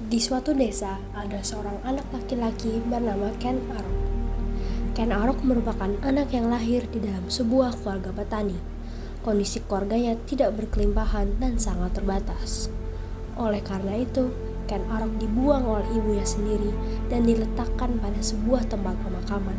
Di suatu desa, ada seorang anak laki-laki bernama Ken Arok. Ken Arok merupakan anak yang lahir di dalam sebuah keluarga petani. Kondisi keluarganya tidak berkelimpahan dan sangat terbatas. Oleh karena itu, Ken Arok dibuang oleh ibunya sendiri dan diletakkan pada sebuah tempat pemakaman.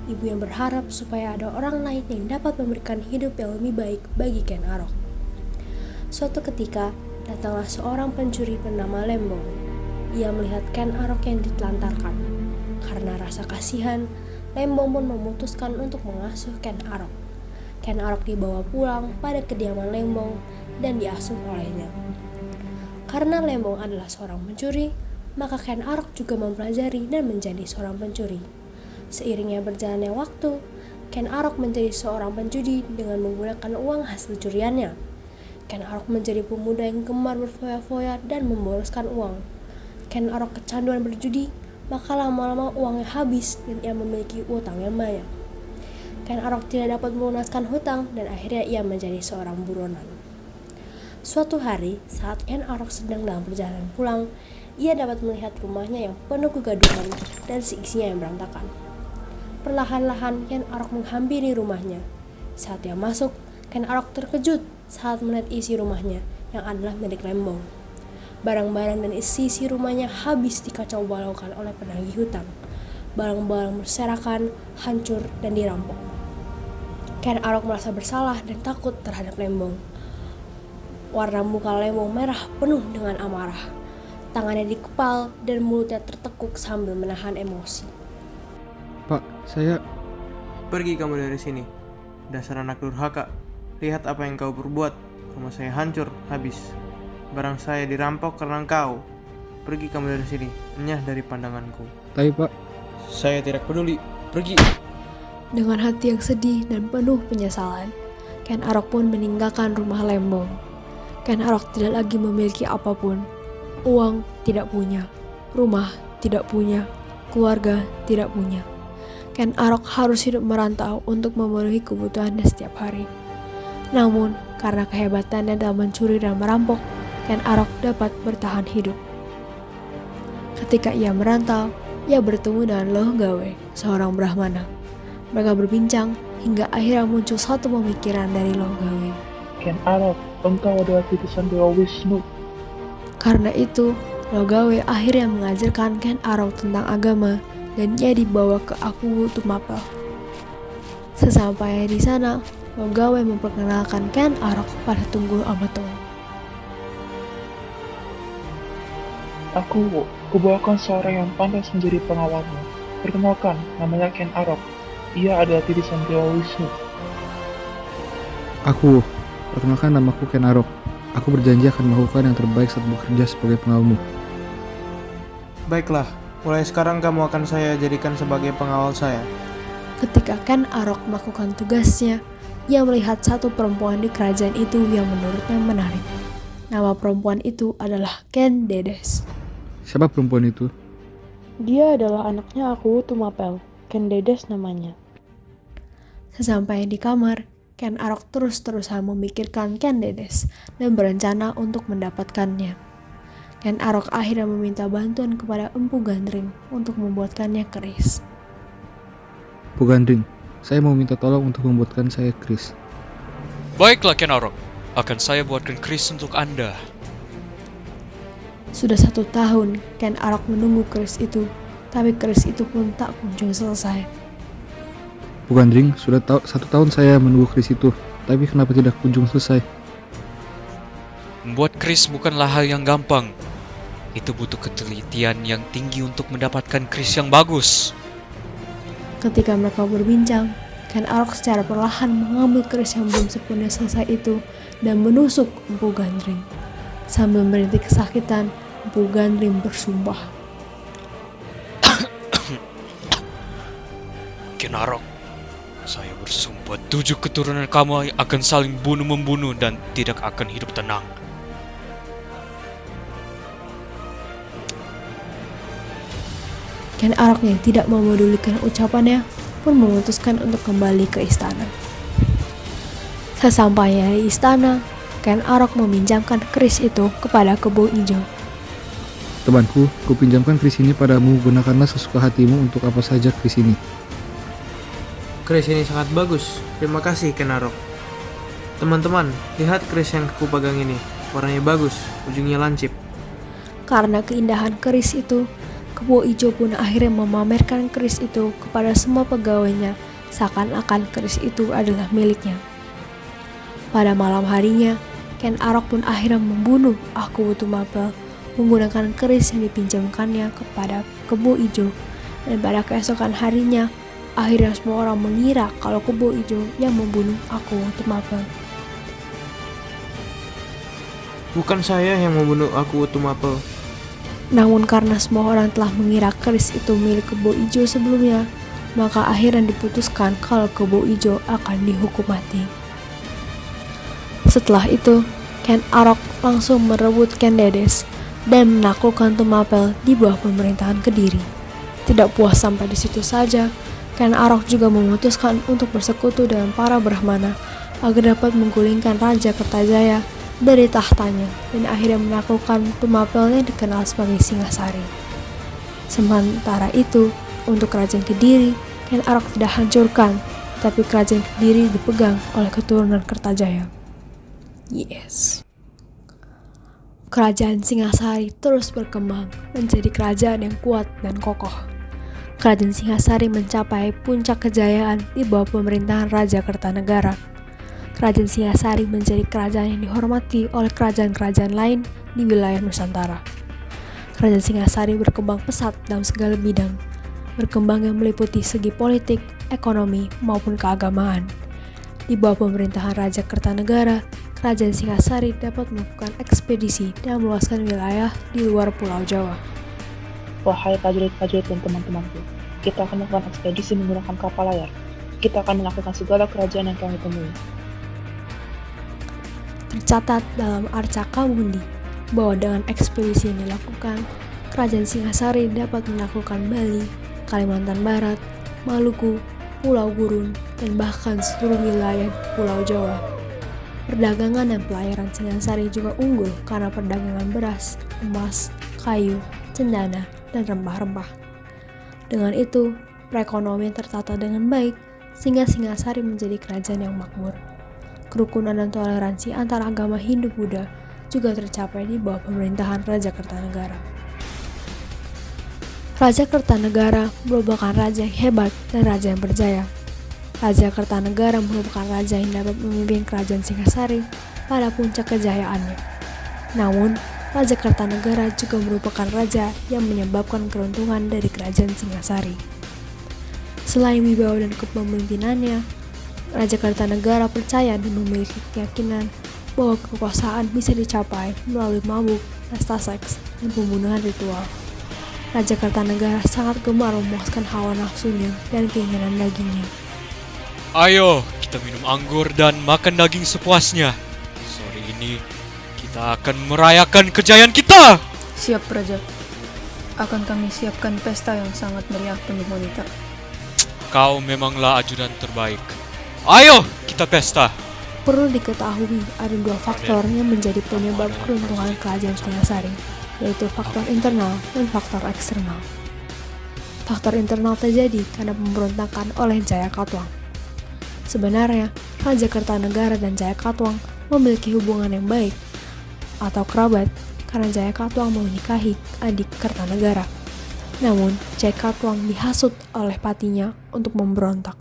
Ibu yang berharap supaya ada orang lain yang dapat memberikan hidup yang lebih baik bagi Ken Arok. Suatu ketika, datanglah seorang pencuri bernama Lembong. Ia melihat Ken Arok yang ditelantarkan. Karena rasa kasihan, Lembong pun memutuskan untuk mengasuh Ken Arok. Ken Arok dibawa pulang pada kediaman Lembong dan diasuh olehnya. Karena Lembong adalah seorang pencuri, maka Ken Arok juga mempelajari dan menjadi seorang pencuri. Seiringnya berjalannya waktu, Ken Arok menjadi seorang penjudi dengan menggunakan uang hasil curiannya. Ken Arok menjadi pemuda yang gemar berfoya-foya dan memboroskan uang. Ken Arok kecanduan berjudi, maka lama-lama uangnya habis dan ia memiliki utang yang banyak. Ken Arok tidak dapat melunaskan hutang dan akhirnya ia menjadi seorang buronan. Suatu hari, saat Ken Arok sedang dalam perjalanan pulang, ia dapat melihat rumahnya yang penuh kegaduhan dan seisinya yang berantakan. Perlahan-lahan Ken Arok menghampiri rumahnya. Saat ia masuk, Ken Arok terkejut saat melihat isi rumahnya yang adalah milik Lembong. Barang-barang dan isi rumahnya habis dikacau balaukan oleh penagih hutang. Barang-barang berserakan, hancur, dan dirampok. Ken Arok merasa bersalah dan takut terhadap Lembong. Warna muka Lembong merah penuh dengan amarah. Tangannya dikepal dan mulutnya tertekuk sambil menahan emosi. Pak, saya... Pergi kamu dari sini. Dasar anak durhaka. Lihat apa yang kau berbuat. Rumah saya hancur, habis. Barang saya dirampok karena engkau. Pergi kamu dari sini, enyah dari pandanganku. Tapi Pak... Saya tidak peduli, pergi. Dengan hati yang sedih dan penuh penyesalan, Ken Arok pun meninggalkan rumah Lembong. Ken Arok tidak lagi memiliki apapun. Uang tidak punya, rumah tidak punya, keluarga tidak punya. Ken Arok harus hidup merantau untuk memenuhi kebutuhannya setiap hari. Namun, karena kehebatannya dalam mencuri dan merampok, Ken Arok dapat bertahan hidup. Ketika ia merantau, ia bertemu dengan Loh Gawe, seorang Brahmana. Mereka berbincang hingga akhirnya muncul satu pemikiran dari Loh Gawe. Ken Arok, engkau adalah titisan Dewa Wisnu. Karena itu, Loh Gawe akhirnya mengajarkan Ken Arok tentang agama dan ia dibawa ke Aku Tumapel. Sesampainya di sana, Loh Gawe memperkenalkan Ken Arok pada Tunggul Ametung. Aku kubawakan seorang yang pantas menjadi pengawalmu. Perkenalkan, namanya Ken Arok. Ia adalah titisan Dewa Wisnu. Perkenalkan, namaku Ken Arok. Aku berjanji akan melakukan yang terbaik saat bekerja sebagai pengawalmu. Baiklah, mulai sekarang kamu akan saya jadikan sebagai pengawal saya. Ketika Ken Arok melakukan tugasnya, ia melihat satu perempuan di kerajaan itu yang menurutnya menarik. Nama perempuan itu adalah Ken Dedes. Siapa perempuan itu? Dia adalah anaknya Aku Tumapel, Ken Dedes namanya. Sesampainya di kamar, Ken Arok terus-terusan memikirkan Ken Dedes dan berencana untuk mendapatkannya. Ken Arok akhirnya meminta bantuan kepada Empu Gandring untuk membuatkannya keris. Bu Gandring, saya mau minta tolong untuk membuatkan saya keris. Baiklah Ken Arok, akan saya buatkan keris untuk Anda. Sudah 1 tahun Ken Arok menunggu keris itu, tapi keris itu pun tak kunjung selesai. Bu Gandring, sudah 1 tahun saya menunggu keris itu, tapi kenapa tidak kunjung selesai? Membuat keris bukanlah hal yang gampang. Itu butuh ketelitian yang tinggi untuk mendapatkan keris yang bagus. Ketika mereka berbincang, Ken Arok secara perlahan mengambil keris yang belum sepenuhnya selesai itu dan menusuk Empu Gandring. Sambil merintih kesakitan, Empu Gandring bersumpah. Ken Arok, saya bersumpah 7 keturunan kamu akan saling bunuh-membunuh dan tidak akan hidup tenang. Ken Arok yang tidak memedulikan ucapannya pun memutuskan untuk kembali ke istana. Sesampainya di istana, Ken Arok meminjamkan keris itu kepada Kebo Ijo. Temanku, kupinjamkan keris ini padamu, gunakanlah sesuka hatimu untuk apa saja keris ini. Keris ini sangat bagus. Terima kasih, Ken Arok. Teman-teman, lihat keris yang aku pegang ini. Warnanya bagus, ujungnya lancip. Karena keindahan keris itu, Kebo Ijo pun akhirnya memamerkan keris itu kepada semua pegawainya, seakan-akan keris itu adalah miliknya. Pada malam harinya, Ken Arok pun akhirnya membunuh Aku Tumapel menggunakan keris yang dipinjamkannya kepada Kebo Ijo. Dan pada keesokan harinya, akhirnya semua orang mengira kalau Kebo Ijo yang membunuh Aku Tumapel. Bukan saya yang membunuh Aku Tumapel. Namun karena semua orang telah mengira keris itu milik Kebo Ijo sebelumnya, maka akhirnya diputuskan kalau Kebo Ijo akan dihukum mati. Setelah itu, Ken Arok langsung merebut Ken Dedes dan menaklukkan Tumapel di bawah pemerintahan Kediri. Tidak puas sampai di situ saja, Ken Arok juga memutuskan untuk bersekutu dengan para Brahmana agar dapat menggulingkan Raja Kertajaya dari tahtanya dan akhirnya menaklukkan Tumapel yang dikenal sebagai Singasari. Sementara itu, untuk kerajaan Kediri, Ken Arok tidak hancurkan, tapi kerajaan Kediri dipegang oleh keturunan Kertajaya. Yes. Kerajaan Singasari terus berkembang menjadi kerajaan yang kuat dan kokoh. Kerajaan Singasari mencapai puncak kejayaan di bawah pemerintahan Raja Kertanegara. Kerajaan Singasari menjadi kerajaan yang dihormati oleh kerajaan-kerajaan lain di wilayah Nusantara. Kerajaan Singasari berkembang pesat dalam segala bidang, berkembang yang meliputi segi politik, ekonomi, maupun keagamaan. Di bawah pemerintahan Raja Kertanegara, Kerajaan Singasari dapat melakukan ekspedisi dan meluaskan wilayah di luar Pulau Jawa. Wahai prajurit-prajurit dan teman-temanku, kita akan melakukan ekspedisi menggunakan kapal layar. Kita akan melakukan segala kerajaan yang kami temui. Tercatat dalam Arca Kamundi bahwa dengan ekspedisi yang dilakukan, Kerajaan Singasari dapat menaklukkan Bali, Kalimantan Barat, Maluku, Pulau Gurun, dan bahkan seluruh wilayah Pulau Jawa. Perdagangan dan pelayaran Singasari juga unggul karena perdagangan beras, emas, kayu, cendana, dan rempah-rempah. Dengan itu, perekonomian tertata dengan baik sehingga Singasari menjadi kerajaan yang makmur. Kerukunan dan toleransi antara agama Hindu-Buddha juga tercapai di bawah pemerintahan Raja Kertanegara. Raja Kertanegara merupakan raja yang hebat dan raja yang berjaya. Raja Kertanegara merupakan raja yang dapat memimpin kerajaan Singasari pada puncak kejayaannya. Namun, Raja Kertanegara juga merupakan raja yang menyebabkan keruntuhan dari kerajaan Singasari. Selain wibawa dan kepemimpinannya, Raja Kertanegara percaya dan memiliki keyakinan bahwa kekuasaan bisa dicapai melalui mabuk, pesta seks, dan pembunuhan ritual. Raja Kertanegara sangat gemar memuaskan hawa nafsunya dan keinginan dagingnya. Ayo, kita minum anggur dan makan daging sepuasnya. Sore ini, kita akan merayakan kejayaan kita! Siap, Raja. Akan kami siapkan pesta yang sangat meriah penuh wanita. Kau memanglah ajudan terbaik. Ayo, kita pesta! Perlu diketahui ada dua faktor yang menjadi penyebab keruntuhan kerajaan Singasari, yaitu faktor internal dan faktor eksternal. Faktor internal terjadi karena pemberontakan oleh Jayakatwang. Sebenarnya, Raja Kertanegara dan Jayakatwang memiliki hubungan yang baik atau kerabat karena Jayakatwang menikahi adik Kertanegara. Namun, Jayakatwang dihasut oleh patinya untuk memberontak.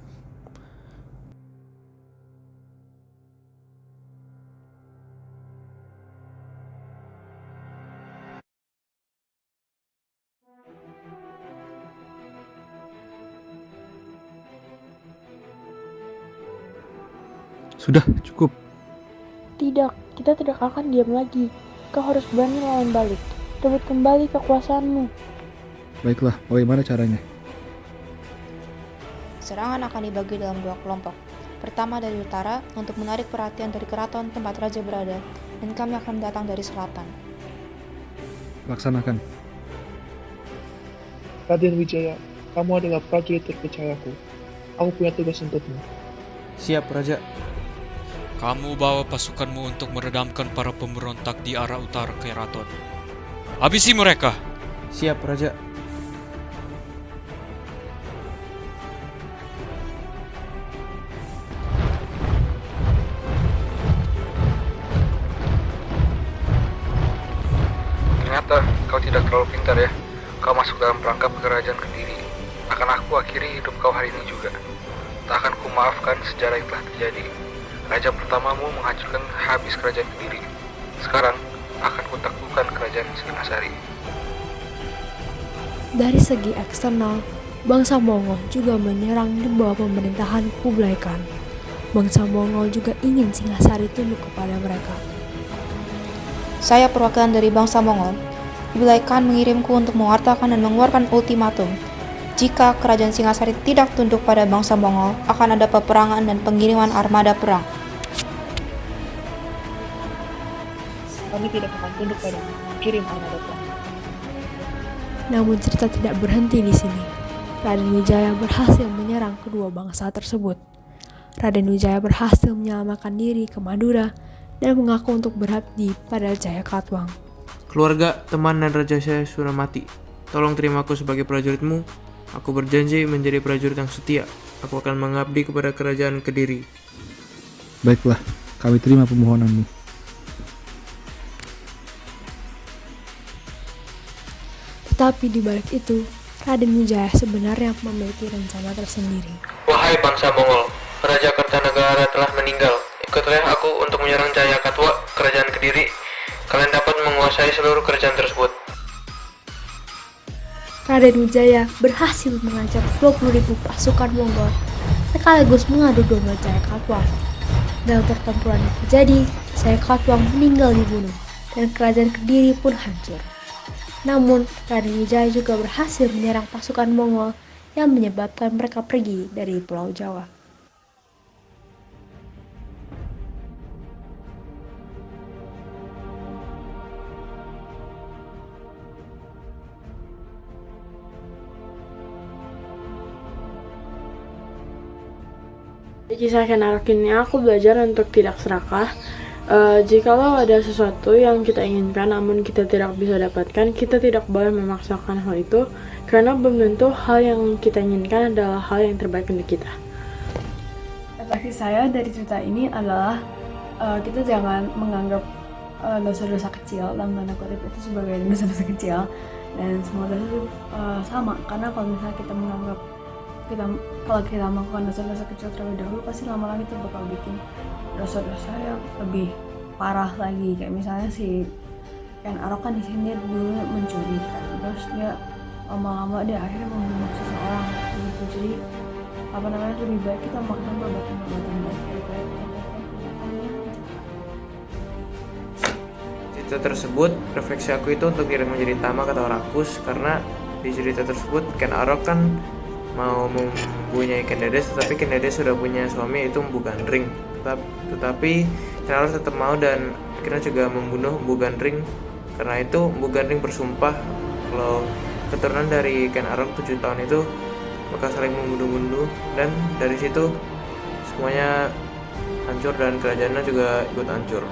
Sudah, cukup. Tidak, kita tidak akan diam lagi. Kau harus berani lawan balik. Rebut kembali kekuasaanmu. Baiklah, bagaimana caranya? Serangan akan dibagi dalam dua kelompok. Pertama dari utara untuk menarik perhatian dari keraton tempat raja berada, dan kami akan datang dari selatan. Laksanakan. Raden Wijaya, kamu adalah prajurit terpercayaku. Aku punya tugas untukmu. Siap, Raja. Kamu bawa pasukanmu untuk meredamkan para pemberontak di arah utara keraton. Habisi mereka! Siap, Raja. Ternyata kau tidak terlalu pintar ya. Kau masuk dalam perangkap kerajaan Kediri. Akan aku akhiri hidup kau hari ini juga. Tak akan kumaafkan sejarah yang telah terjadi. Raja pertamamu menghancurkan habis kerajaan Kediri. Sekarang akan kutaklukkan kerajaan Singasari. Dari segi eksternal, bangsa Mongol juga menyerang di bawah pemerintahan Kublai Khan. Bangsa Mongol juga ingin Singasari tunduk kepada mereka. Saya perwakilan dari bangsa Mongol. Kublai Khan mengirimku untuk mewartakan dan mengeluarkan ultimatum. Jika kerajaan Singasari tidak tunduk pada bangsa Mongol, akan ada peperangan dan pengiriman armada perang. Kami tidak akan tunduk padamu. Kirim armada perang. Namun cerita tidak berhenti di sini. Raden Wijaya berhasil menyerang kedua bangsa tersebut. Raden Wijaya berhasil menyelamatkan diri ke Madura dan mengaku untuk berabdi pada Jayakatwang. Keluarga, teman, dan raja saya sudah mati. Tolong terima aku sebagai prajuritmu. Aku berjanji menjadi prajurit yang setia. Aku akan mengabdi kepada kerajaan Kediri. Baiklah, kami terima permohonanmu. Tetapi di balik itu, Raden Wijaya sebenarnya memiliki rencana tersendiri. Wahai bangsa Mongol, Raja Kertanegara telah meninggal. Ikutlah aku untuk menyerang Jayakatwa, kerajaan Kediri. Kalian dapat menguasai seluruh kerajaan tersebut. Raden Wijaya berhasil mengancam 20.000 pasukan Mongol sekaligus mengadu domba Jayakatwang. Dalam pertempuran yang terjadi, Jayakatwang meninggal dibunuh dan kerajaan Kediri pun hancur. Namun, Raden Wijaya juga berhasil menyerang pasukan Mongol yang menyebabkan mereka pergi dari Pulau Jawa. Di kisah Ken Arok ini aku belajar untuk tidak serakah. Jikalau ada sesuatu yang kita inginkan namun kita tidak bisa dapatkan, kita tidak boleh memaksakan hal itu karena belum tentu hal yang kita inginkan adalah hal yang terbaik untuk kita. Refleksi saya dari cerita ini adalah kita jangan menganggap dosa-dosa kecil dalam tanda kutip itu sebagai dosa-dosa kecil, dan semua dosa itu sama, karena kalau misalnya kita menganggap kalau kita melakukan dosa-dosa kecil terlebih dahulu, pasti lama-lama itu bakal bikin dosa-dosa yang lebih parah lagi. Kayak misalnya si Ken Arok kan di sini dia dulu mencuri kan, terus dia lama-lama dia akhirnya membunuh seseorang gitu. Jadi lebih baik kita melakukan perbuatan baik daripada kita melakukan perbuatan yang jahat. Cerita tersebut, refleksi aku itu untuk diri menjadi tamak atau rakus, karena di cerita tersebut Ken Arok kan mau mempunyai Ken Dedes, tetapi Ken Dedes sudah punya suami yaitu Mbu Gandring. Tetapi Ken Arok tetap mau dan akhirnya juga membunuh Mbu Gandring. Karena itu Mbu Gandring bersumpah kalau keturunan dari Ken Arok 7 tahun itu bakal saling membunuh-bunuh, dan dari situ semuanya hancur dan kerajaannya juga ikut hancur.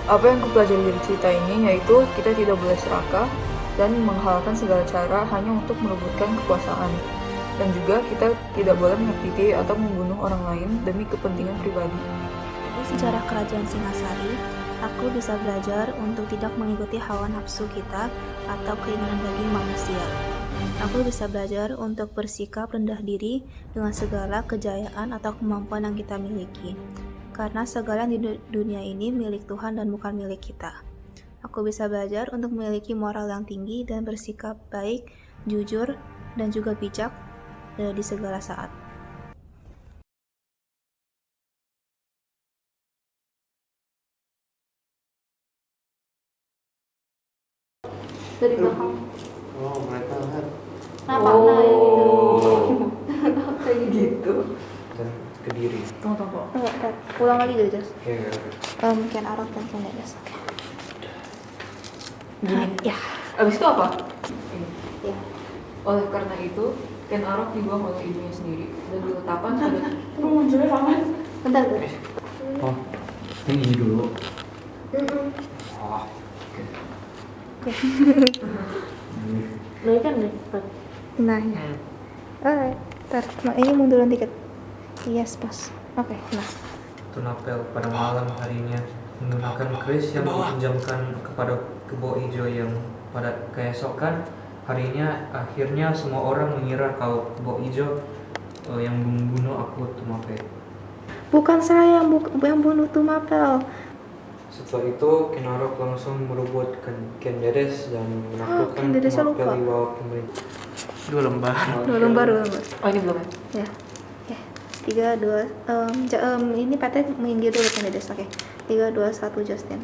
Apa yang kupelajari dari cerita ini yaitu kita tidak boleh serakah dan menghalalkan segala cara hanya untuk merebutkan kekuasaan. Dan juga kita tidak boleh menyakiti atau membunuh orang lain demi kepentingan pribadi. Dari sejarah kerajaan Singasari, aku bisa belajar untuk tidak mengikuti hawa nafsu kita atau keinginan daging manusia. Aku bisa belajar untuk bersikap rendah diri dengan segala kejayaan atau kemampuan yang kita miliki. Karena segala di dunia ini milik Tuhan dan bukan milik kita. Aku bisa belajar untuk memiliki moral yang tinggi dan bersikap baik, jujur, dan juga bijak di segala saat. Dari belakang. Oh, mereka lihat. Nah, kayak gitu. Dan Kediri. Tunggu. Ulang lagi dari Jas. Oke. Ken Arok dan Ken Dedes. Gini. Ya. Abis itu apa? Ya. Oleh karena itu, Ken Arok dibuang oleh ibunya sendiri dan diletakkan pada Munculnya kapan? Bentar. Oh, ini dulu. Oh, oke. Naik kan naik cepat. Nah ya. Alright, ntar ini munduran dikit. Yes, pas. Oke, nah. Tunapel pada malam harinya menggunakan keris yang dipinjamkan kepada kebo ijo yang pada keesokan harinya akhirnya semua orang mengira kalau kebo ijo yang membunuh aku Tunapel. Bukan saya yang bunuh Tumapel. Setelah itu Ken Arok langsung merebut Ken Dedes dan menaklukkan Ken Dedesnya Tumapel lupa. di bawah pemerintah. 2 lembar. 2 lembar. Oh ini belum ya? Ya. Oke. 3, 2, ini Pate main dia dulu kan Dedes. Oke. 3, 2, 1 Justin.